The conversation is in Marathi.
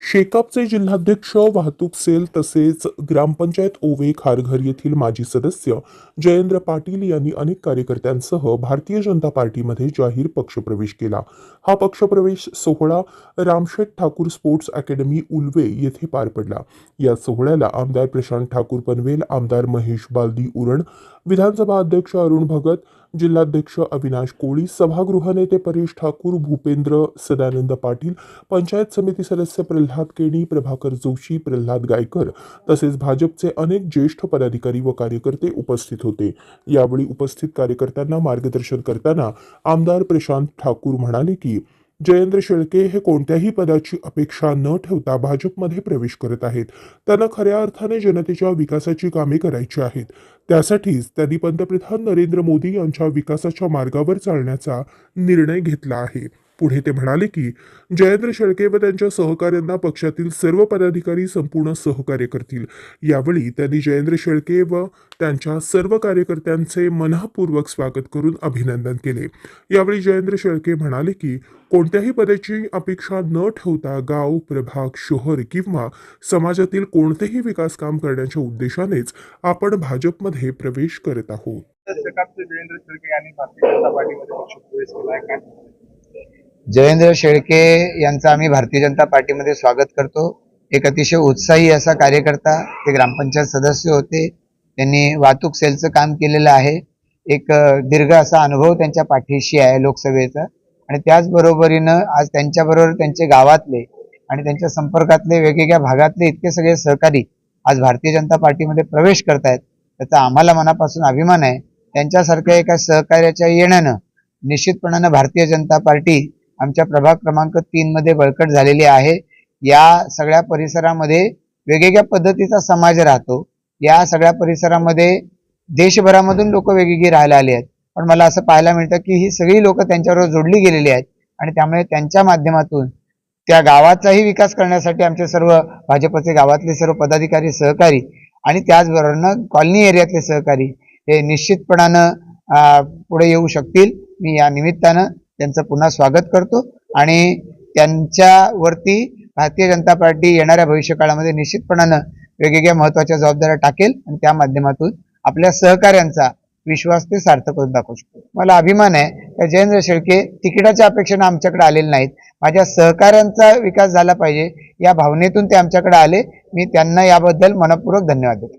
शेकापचे जिल्हाध्यक्ष, वाहतूक सेल तसेच ग्रामपंचायत ओवे खारघर येथील माजी सदस्य जयेंद्र पाटील यांनी अनेक कार्यकर्त्यांसह भारतीय जनता पार्टीमध्ये जाहीर पक्षप्रवेश केला। हा पक्षप्रवेश सोहळा रामशेठ ठाकूर स्पोर्ट्स अकॅडमी उल्वे येथे पार पडला। या सोहळ्याला आमदार प्रशांत ठाकूर पनवेल, आमदार महेश बालदी उरण, विधानसभा अध्यक्ष अरुण भगत, जिल्हाध्यक्ष अविनाश कोळी, सभागृह नेते परेश ठाकूर, भूपेंद्र सदानंद पाटील, पंचायत समिती सदस्य प्रल्हाद केणी, प्रभाकर जोशी, प्रल्हाद गायकर तसेच भाजपचे अनेक ज्येष्ठ पदाधिकारी व कार्यकर्ते उपस्थित होते। यावेळी उपस्थित कार्यकर्त्यांना मार्गदर्शन करताना आमदार प्रशांत ठाकूर म्हणाले की जयेंद्र शेळके हे कोणत्याही पदाची अपेक्षा न ठेवता भाजपमध्ये प्रवेश करत आहेत। त्यांना खऱ्या अर्थाने जनतेच्या विकासाची कामे करायची आहेत। त्यासाठीच त्यांनी पंतप्रधान नरेंद्र मोदी यांच्या विकासाच्या मार्गावर चालण्याचा निर्णय घेतला आहे। पुढे ते म्हणाले की जयेंद्र शेळके व त्यांच्या सहकाऱ्यांना पक्षातील सर्व पदाधिकारी संपूर्ण सहकार्य करतील। यावेळी त्यांनी जयेंद्र शेळके व त्यांच्या सर्व कार्यकर्त्यांचे मनःपूर्वक स्वागत करून अभिनंदन केले। यावेळी जयेंद्र शेळके म्हणाले की कोणत्याही पदाची अपेक्षा न ठेवता गाव, प्रभाग, शहर किंवा समाजातील कोणतेही विकास काम करण्याच्या उद्देशानेच आपण भाजपमध्ये प्रवेश करत आहोत। जयेंद्र शेळके यांनी भारतीय जनता पार्टीमध्ये पक्षप्रवेश केला आहे काय? जयेंद्र शेळके यांचं आम्ही भारतीय जनता पार्टीमध्ये स्वागत करतो। एक अतिशय उत्साही असा कार्यकर्ता, ते ग्रामपंचायत सदस्य होते, त्यांनी वाहतूक सेलचं काम केलेलं आहे। एक दीर्घ असा अनुभव त्यांच्या पाठीशी आहे लोकसभेचा, आणि त्याचबरोबरीनं आज त्यांच्याबरोबर त्यांचे गावातले आणि त्यांच्या संपर्कातले वेगवेगळ्या भागातले इतके सगळे सहकारी आज भारतीय जनता पार्टीमध्ये प्रवेश करतायत, त्याचा आम्हाला मनापासून अभिमान आहे। त्यांच्यासारख्या एका सहकार्याच्या येण्यानं निश्चितपणानं भारतीय जनता पार्टी आमच्या प्रभाग क्रमांक 3 मध्ये बळकट झालेली आहे। या सगळ्या परिसरामध्ये वेगवेगळ्या पद्धतीचा समाज राहतो। या सगळ्या परिसरामध्ये देशभरामधून लोक वेगवेगळी राहायला आली आहेत, पण मला असं पाहायला मिळतं की ही सगळी लोक त्यांच्याबरोबर जोडली गेलेली आहेत, आणि त्यामुळे त्यांच्या माध्यमातून त्या गावाचाही विकास करण्यासाठी आमचे सर्व भाजपचे गावातले सर्व पदाधिकारी, सहकारी आणि त्याचबरोबर कॉलनी एरियातले सहकारी हे निश्चितपणानं पुढे येऊ शकतील। मी या निमित्तानं त्यांचं पुन्हा स्वागत करतो, आणि त्यांच्यावरती भारतीय जनता पार्टी येणाऱ्या भविष्यकाळामध्ये निश्चितपणानं वेगवेगळ्या महत्त्वाच्या जबाबदाऱ्या टाकेल, आणि त्या माध्यमातून आपल्या सहकार्यांचा विश्वास ते सार्थ करून दाखवू शकतो। मला अभिमान आहे की जयेंद्र शेळके तिकिटाच्या अपेक्षेने आमच्याकडे आलेले नाहीत, माझ्या सहकार्यांचा विकास झाला पाहिजे या भावनेतून ते आमच्याकडे आले। मी त्यांना याबद्दल मनपूर्वक धन्यवाद देतो।